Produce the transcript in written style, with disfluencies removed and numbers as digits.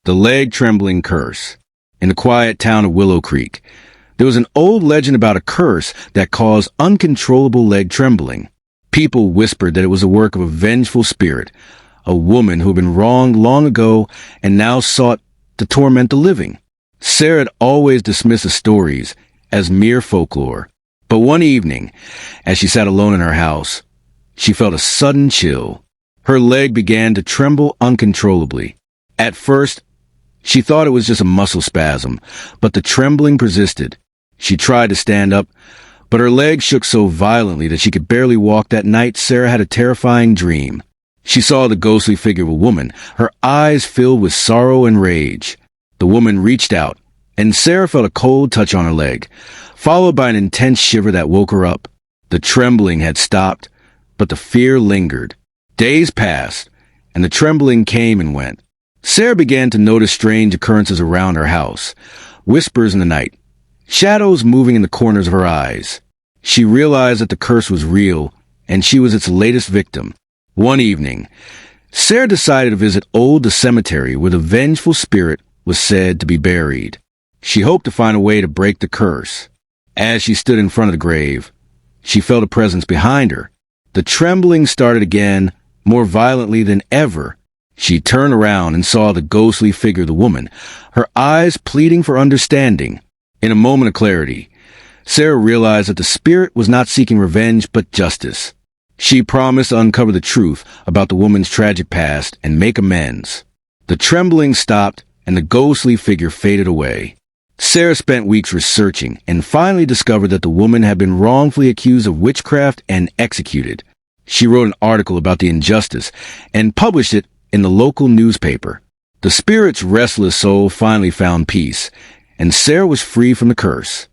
The leg-trembling curse. In the quiet town of Willow Creek, there was an old legend about a curse that caused uncontrollable leg trembling. People whispered that it was the work of a vengeful spirit, a woman who had been wronged long ago and now sought to torment the living. Sarah had always dismissed the stories as mere folklore. But one evening, as she sat alone in her house, she felt a sudden chill. Her leg began to tremble uncontrollably. At first, she thought it was just a muscle spasm, but the trembling persisted. She tried to stand up, but her leg shook so violently that she could barely walk. That night, Sarah had a terrifying dream. She saw the ghostly figure of a woman, her eyes filled with sorrow and rage. The woman reached out, and Sarah felt a cold touch on her leg, followed by an intense shiver that woke her up. The trembling had stopped, but the fear lingered. Days passed, and the trembling came and went. Sarah began to notice strange occurrences around her house, whispers in the night, shadows moving in the corners of her eyes. She realized that the curse was real, and she was its latest victim. One evening, Sarah decided to visit the cemetery where the vengeful spirit was said to be buried. She hoped to find a way to break the curse. As she stood in front of the grave, she felt a presence behind her. The trembling started again, more violently than ever. She turned around and saw the ghostly figure of the woman, her eyes pleading for understanding. In a moment of clarity, Sarah realized that the spirit was not seeking revenge but justice. She promised to uncover the truth about the woman's tragic past and make amends. The trembling stopped and the ghostly figure faded away. Sarah spent weeks researching and finally discovered that the woman had been wrongfully accused of witchcraft and executed. She wrote an article about the injustice and published it in the local newspaper. The spirit's restless soul finally found peace, and Sarah was free from the curse.